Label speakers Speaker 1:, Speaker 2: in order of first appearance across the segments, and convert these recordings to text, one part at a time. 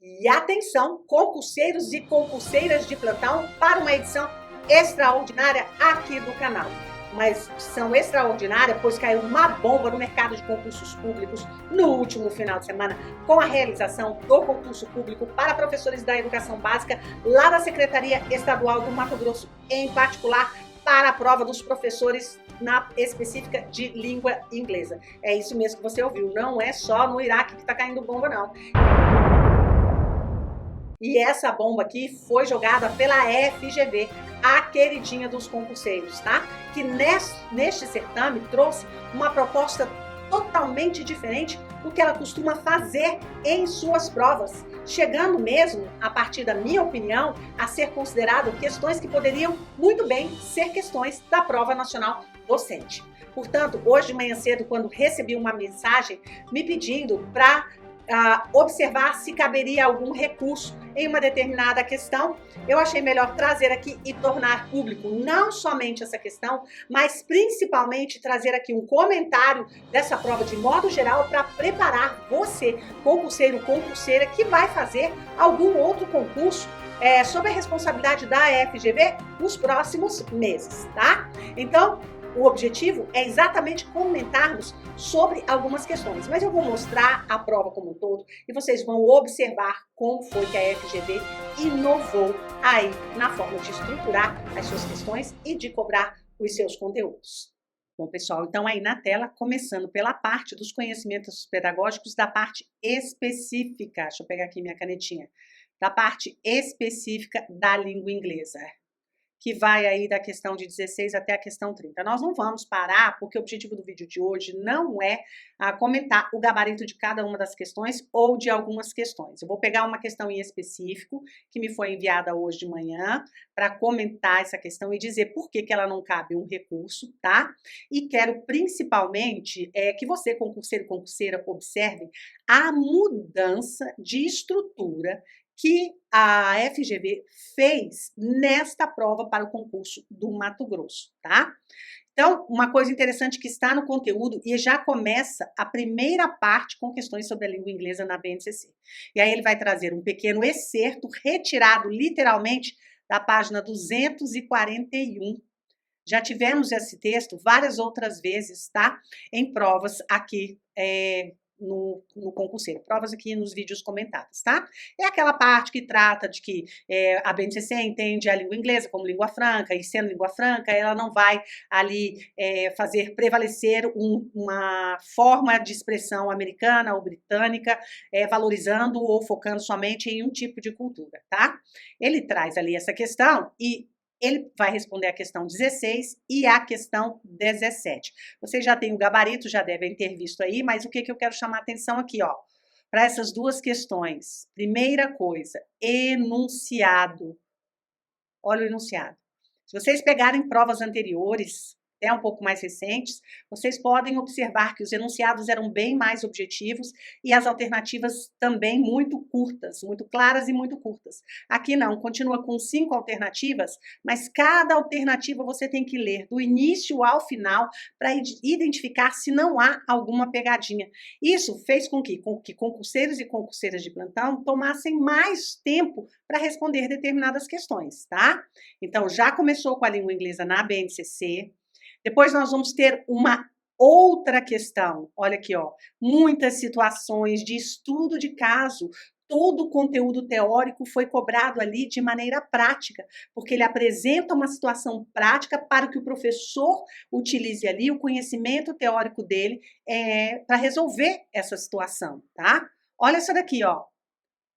Speaker 1: E atenção, concurseiros e concurseiras de plantão, para uma edição extraordinária aqui do canal. Uma edição extraordinária, pois caiu uma bomba no mercado de concursos públicos no último final de semana, com a realização do concurso público para professores da educação básica, lá da Secretaria Estadual do Mato Grosso, em particular para a prova dos professores na específica de língua inglesa. É isso mesmo que você ouviu, não é só no Iraque que está caindo bomba, não. E essa bomba aqui foi jogada pela FGV, a queridinha dos concurseiros, tá? Que neste certame trouxe uma proposta totalmente diferente do que ela costuma fazer em suas provas, chegando mesmo, a partir da minha opinião, a ser considerado questões que poderiam muito bem ser questões da Prova Nacional Docente. Portanto, hoje de manhã cedo, quando recebi uma mensagem me pedindo para observar se caberia algum recurso em uma determinada questão, eu achei melhor trazer aqui e tornar público não somente essa questão, mas principalmente trazer aqui um comentário dessa prova de modo geral para preparar você, concurseiro, concurseira, que vai fazer algum outro concurso sob a responsabilidade da FGV nos próximos meses, tá? Então, o objetivo é exatamente comentarmos sobre algumas questões, mas eu vou mostrar a prova como um todo e vocês vão observar como foi que a FGV inovou aí na forma de estruturar as suas questões e de cobrar os seus conteúdos. Bom, pessoal, então aí na tela, começando pela parte dos conhecimentos pedagógicos da parte específica, deixa eu pegar aqui minha canetinha, da parte específica da língua inglesa, que vai aí da questão de 16 até a questão 30. Nós não vamos parar, porque o objetivo do vídeo de hoje não é comentar o gabarito de cada uma das questões ou de algumas questões. Eu vou pegar uma questão em específico, que me foi enviada hoje de manhã, para comentar essa questão e dizer por que ela não cabe um recurso, tá? E quero principalmente que você, concurseiro e concurseira, observe a mudança de estrutura que a FGV fez nesta prova para o concurso do Mato Grosso, tá? Então, uma coisa interessante que está no conteúdo e já começa a primeira parte com questões sobre a língua inglesa na BNCC. E aí ele vai trazer um pequeno excerto retirado literalmente da página 241. Já tivemos esse texto várias outras vezes, tá? Em provas aqui no concurseiro, provas aqui nos vídeos comentados, tá? É aquela parte que trata de que a BNCC entende a língua inglesa como língua franca, e sendo língua franca, ela não vai ali fazer prevalecer uma forma de expressão americana ou britânica, valorizando ou focando somente em um tipo de cultura, tá? Ele traz ali essa questão e ele vai responder a questão 16 e a questão 17. Vocês já têm o gabarito, já devem ter visto aí, mas o que eu quero chamar a atenção aqui, ó, para essas duas questões. Primeira coisa, enunciado. Olha o enunciado. Se vocês pegarem provas anteriores, até um pouco mais recentes, vocês podem observar que os enunciados eram bem mais objetivos e as alternativas também muito curtas, muito claras e muito curtas. Aqui não, continua com 5 alternativas, mas cada alternativa você tem que ler do início ao final para identificar se não há alguma pegadinha. Isso fez com que concurseiros e concurseiras de plantão tomassem mais tempo para responder determinadas questões, tá? Então, já começou com a língua inglesa na BNCC. Depois nós vamos ter uma outra questão, olha aqui, ó, muitas situações de estudo de caso, todo o conteúdo teórico foi cobrado ali de maneira prática, porque ele apresenta uma situação prática para que o professor utilize ali o conhecimento teórico dele para resolver essa situação, tá? Olha essa daqui, ó,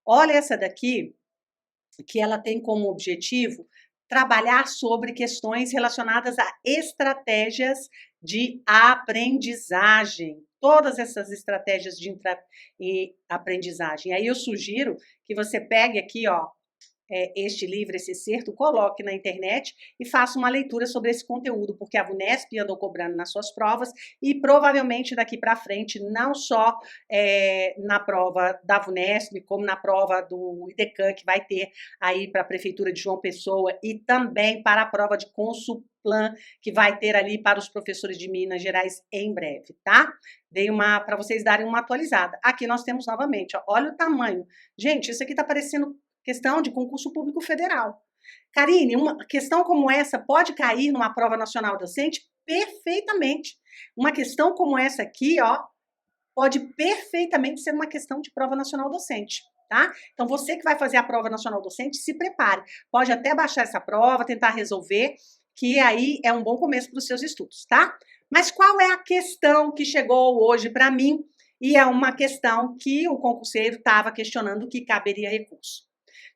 Speaker 1: olha essa daqui, que ela tem como objetivo trabalhar sobre questões relacionadas a estratégias de aprendizagem. Todas essas estratégias de aprendizagem. Aí eu sugiro que você pegue aqui, ó, este livro, esse excerto, coloque na internet e faça uma leitura sobre esse conteúdo, porque a VUNESP andou cobrando nas suas provas e provavelmente daqui para frente, não só na prova da VUNESP, como na prova do IDECAN, que vai ter aí para a Prefeitura de João Pessoa, e também para a prova de Consulplan, que vai ter ali para os professores de Minas Gerais em breve, tá? Dei uma para vocês darem uma atualizada. Aqui nós temos novamente, ó, olha o tamanho. Gente, isso aqui está parecendo questão de concurso público federal. Karine, uma questão como essa pode cair numa prova nacional docente? Perfeitamente. Uma questão como essa aqui, ó, pode perfeitamente ser uma questão de prova nacional docente, tá? Então, você que vai fazer a prova nacional docente, se prepare. Pode até baixar essa prova, tentar resolver, que aí é um bom começo para os seus estudos, tá? Mas qual é a questão que chegou hoje para mim? E é uma questão que o concurseiro estava questionando que caberia recurso.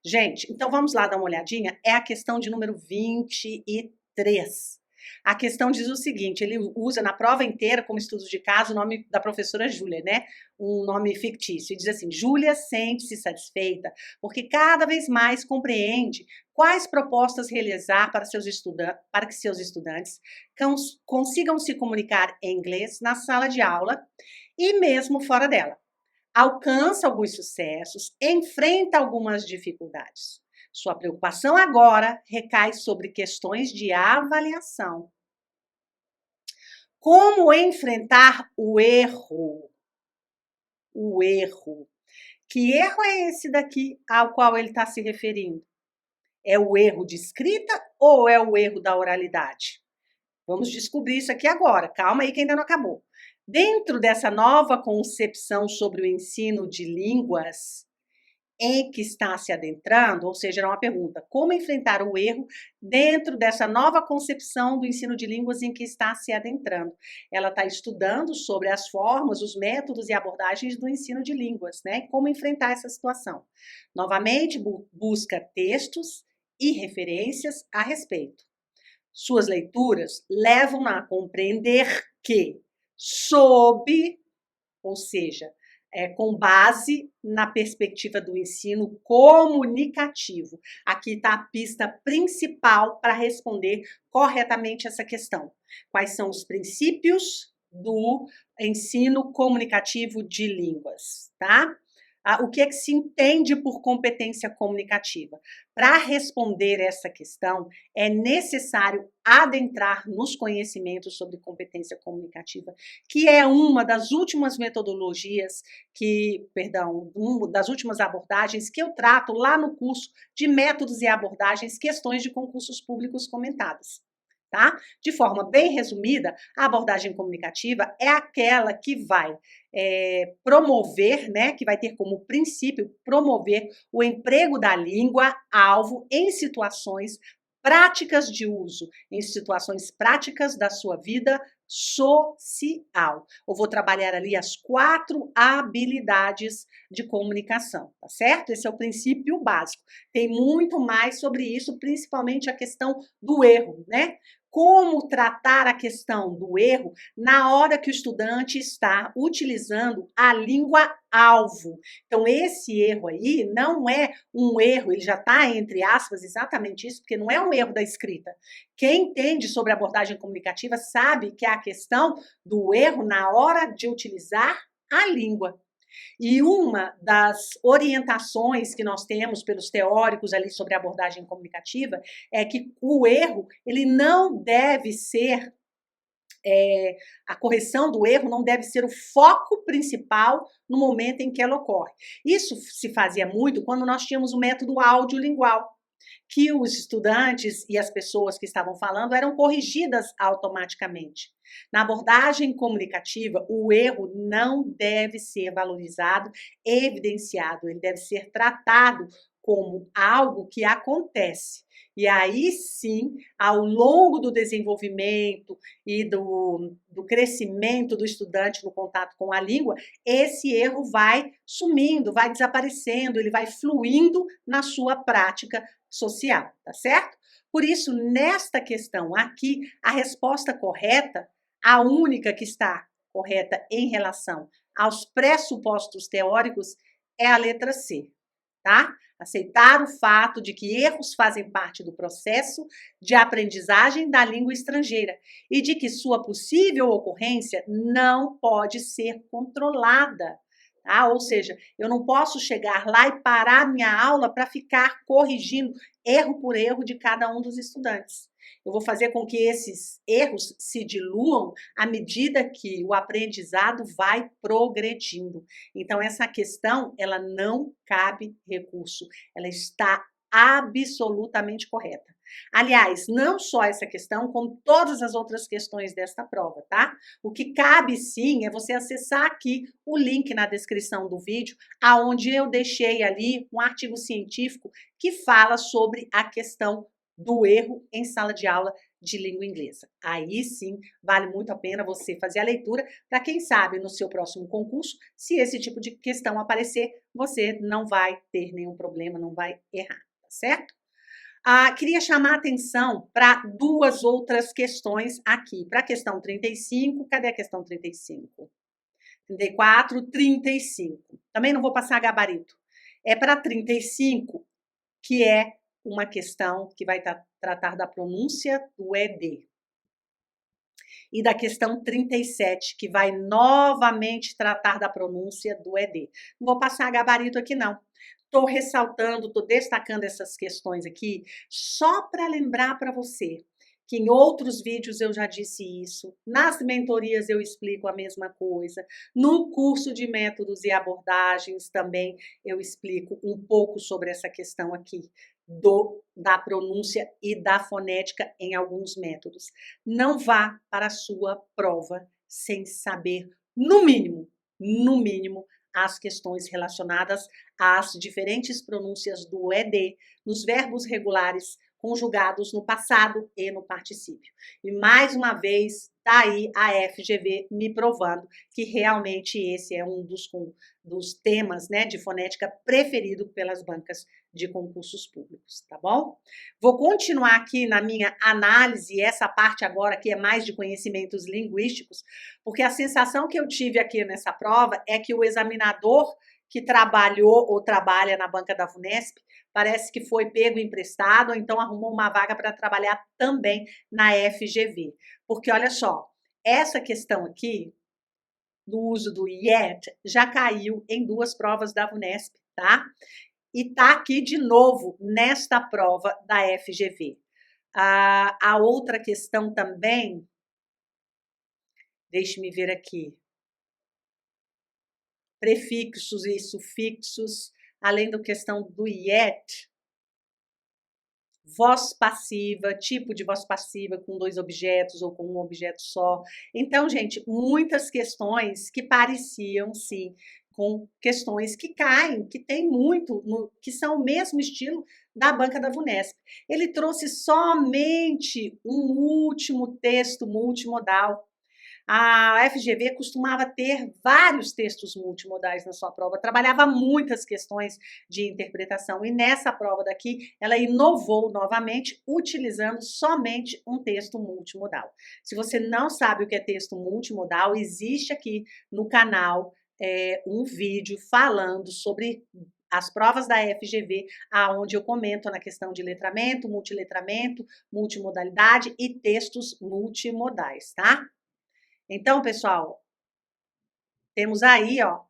Speaker 1: Gente, então vamos lá dar uma olhadinha. É a questão de número 23. A questão diz o seguinte, ele usa na prova inteira como estudos de caso o nome da professora Júlia, né? Um nome fictício. E diz assim, Júlia sente-se satisfeita porque cada vez mais compreende quais propostas realizar para que seus estudantes consigam se comunicar em inglês na sala de aula e mesmo fora dela. Alcança alguns sucessos, enfrenta algumas dificuldades. Sua preocupação agora recai sobre questões de avaliação. Como enfrentar o erro? O erro. Que erro é esse daqui ao qual ele está se referindo? É o erro de escrita ou é o erro da oralidade? Vamos descobrir isso aqui agora. Calma aí que ainda não acabou. Dentro dessa nova concepção sobre o ensino de línguas em que está se adentrando, ou seja, era uma pergunta, como enfrentar o erro dentro dessa nova concepção do ensino de línguas em que está se adentrando? Ela está estudando sobre as formas, os métodos e abordagens do ensino de línguas, né? Como enfrentar essa situação. Novamente, busca textos e referências a respeito. Suas leituras levam-na a compreender que ou seja, com base na perspectiva do ensino comunicativo. Aqui está a pista principal para responder corretamente essa questão. Quais são os princípios do ensino comunicativo de línguas, tá? O que é que se entende por competência comunicativa? Para responder essa questão, é necessário adentrar nos conhecimentos sobre competência comunicativa, que é uma das últimas metodologias das últimas abordagens que eu trato lá no curso de métodos e abordagens, questões de concursos públicos comentadas. Tá? De forma bem resumida, a abordagem comunicativa é aquela que vai promover, né, que vai ter como princípio promover o emprego da língua-alvo em situações práticas de uso, em situações práticas da sua vida social. Eu vou trabalhar ali as 4 habilidades de comunicação, tá certo? Esse é o princípio básico. Tem muito mais sobre isso, principalmente a questão do erro, né? Como tratar a questão do erro na hora que o estudante está utilizando a língua-alvo. Então, esse erro aí não é um erro, ele já está entre aspas exatamente isso, porque não é um erro da escrita. Quem entende sobre abordagem comunicativa sabe que é a questão do erro na hora de utilizar a língua. E uma das orientações que nós temos pelos teóricos ali sobre abordagem comunicativa é que o erro, ele não deve ser, a correção do erro não deve ser o foco principal no momento em que ela ocorre. Isso se fazia muito quando nós tínhamos o método audiolingual, que os estudantes e as pessoas que estavam falando eram corrigidas automaticamente. Na abordagem comunicativa, o erro não deve ser valorizado, evidenciado, ele deve ser tratado como algo que acontece. E aí sim, ao longo do desenvolvimento e do crescimento do estudante no contato com a língua, esse erro vai sumindo, vai desaparecendo, ele vai fluindo na sua prática social, tá certo? Por isso, nesta questão aqui, a resposta correta, a única que está correta em relação aos pressupostos teóricos, é a letra C. tá? Aceitar o fato de que erros fazem parte do processo de aprendizagem da língua estrangeira e de que sua possível ocorrência não pode ser controlada. Tá? Ou seja, eu não posso chegar lá e parar minha aula para ficar corrigindo erro por erro de cada um dos estudantes. Eu vou fazer com que esses erros se diluam à medida que o aprendizado vai progredindo. Então, essa questão, ela não cabe recurso. Ela está absolutamente correta. Aliás, não só essa questão, como todas as outras questões desta prova, tá? O que cabe sim é você acessar aqui o link na descrição do vídeo, aonde eu deixei ali um artigo científico que fala sobre a questão do erro em sala de aula de língua inglesa. Aí sim, vale muito a pena você fazer a leitura para quem sabe no seu próximo concurso, se esse tipo de questão aparecer, você não vai ter nenhum problema, não vai errar, tá certo? Queria chamar a atenção para duas outras questões aqui. Para a questão 35, cadê a questão 35? 34, 35. Também não vou passar gabarito. É para 35, que é uma questão que vai tratar da pronúncia do ED. E da questão 37, que vai novamente tratar da pronúncia do ED. Não vou passar gabarito aqui, não. Estou ressaltando, estou destacando essas questões aqui só para lembrar para você que em outros vídeos eu já disse isso, nas mentorias eu explico a mesma coisa, no curso de métodos e abordagens também eu explico um pouco sobre essa questão aqui da pronúncia e da fonética em alguns métodos. Não vá para a sua prova sem saber, no mínimo, as questões relacionadas às diferentes pronúncias do ED, nos verbos regulares conjugados no passado e no particípio. E mais uma vez, está aí a FGV me provando que realmente esse é um dos temas, né, de fonética preferido pelas bancas de concursos públicos, tá bom? Vou continuar aqui na minha análise, essa parte agora que é mais de conhecimentos linguísticos, porque a sensação que eu tive aqui nessa prova é que o examinador que trabalhou ou trabalha na banca da VUNESP parece que foi pego emprestado, ou então arrumou uma vaga para trabalhar também na FGV. Porque, olha só, essa questão aqui, do uso do yet, já caiu em duas provas da VUNESP, tá? E tá aqui de novo nesta prova da FGV. A outra questão também, deixe-me ver aqui, prefixos e sufixos, além da questão do yet, voz passiva, tipo de voz passiva com dois objetos ou com um objeto só. Então, gente, muitas questões que pareciam, sim, com questões que caem, que tem muito, que são o mesmo estilo da banca da VUNESP. Ele trouxe somente um último texto multimodal. A FGV costumava ter vários textos multimodais na sua prova, trabalhava muitas questões de interpretação, e nessa prova daqui ela inovou novamente, utilizando somente um texto multimodal. Se você não sabe o que é texto multimodal, existe aqui no canal um vídeo falando sobre as provas da FGV, aonde eu comento na questão de letramento, multiletramento, multimodalidade e textos multimodais, tá? Então, pessoal, temos aí, ó,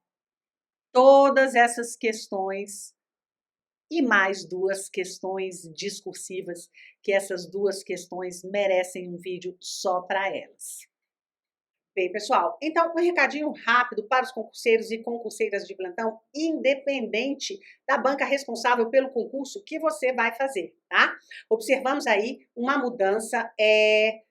Speaker 1: todas essas questões e mais duas questões discursivas, que essas duas questões merecem um vídeo só para elas. Bem, pessoal, então um recadinho rápido para os concurseiros e concurseiras de plantão, independente da banca responsável pelo concurso que você vai fazer, tá? Observamos aí uma mudança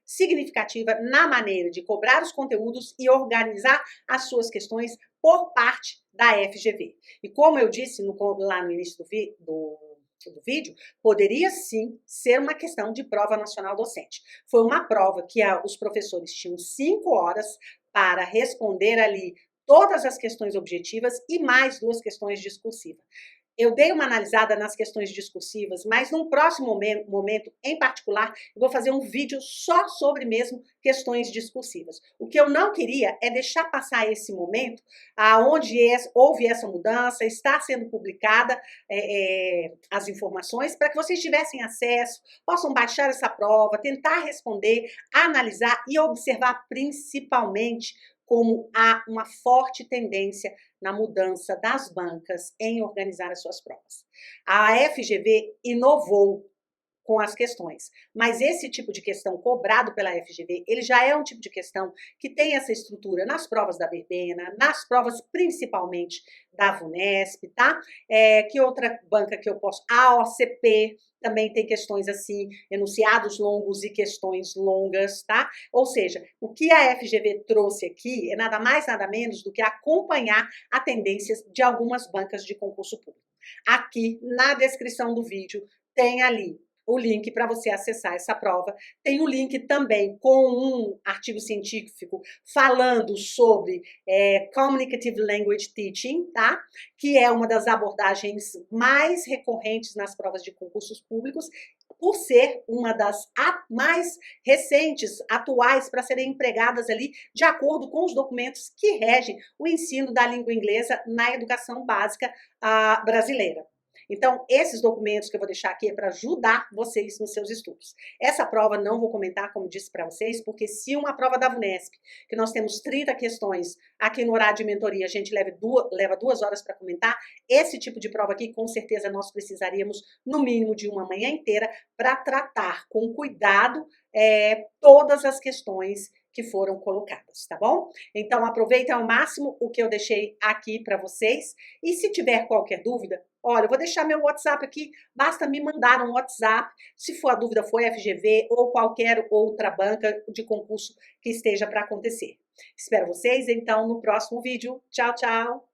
Speaker 1: significativa na maneira de cobrar os conteúdos e organizar as suas questões por parte da FGV. E como eu disse lá no início do vídeo, poderia sim ser uma questão de prova nacional docente. Foi uma prova que os professores tinham 5 horas para responder ali todas as questões objetivas e mais 2 questões discursivas. Eu dei uma analisada nas questões discursivas, mas num próximo momento, em particular, eu vou fazer um vídeo só sobre mesmo questões discursivas. O que eu não queria é deixar passar esse momento onde houve essa mudança, está sendo publicada as informações, para que vocês tivessem acesso, possam baixar essa prova, tentar responder, analisar e observar principalmente como há uma forte tendência na mudança das bancas em organizar as suas provas. A FGV inovou com as questões, mas esse tipo de questão cobrado pela FGV, ele já é um tipo de questão que tem essa estrutura nas provas da Verbena, nas provas principalmente da VUNESP, tá? Que outra banca que eu posso? A OCP também tem questões assim, enunciados longos e questões longas, tá? Ou seja, o que a FGV trouxe aqui é nada mais, nada menos do que acompanhar a tendência de algumas bancas de concurso público. Aqui na descrição do vídeo tem ali o link para você acessar essa prova. Tem o link também com um artigo científico falando sobre Communicative Language Teaching, tá? Que é uma das abordagens mais recorrentes nas provas de concursos públicos, por ser uma das mais recentes, atuais, para serem empregadas ali de acordo com os documentos que regem o ensino da língua inglesa na educação básica brasileira. Então, esses documentos que eu vou deixar aqui é para ajudar vocês nos seus estudos. Essa prova não vou comentar, como disse para vocês, porque se uma prova da VUNESP, que nós temos 30 questões, aqui no horário de mentoria a gente leva 2 horas para comentar, esse tipo de prova aqui, com certeza nós precisaríamos, no mínimo, de uma manhã inteira para tratar com cuidado todas as questões que foram colocadas, tá bom? Então, aproveitem ao máximo o que eu deixei aqui para vocês. E se tiver qualquer dúvida, olha, eu vou deixar meu WhatsApp aqui, basta me mandar um WhatsApp, se for a dúvida foi FGV ou qualquer outra banca de concurso que esteja para acontecer. Espero vocês, então, no próximo vídeo. Tchau, tchau!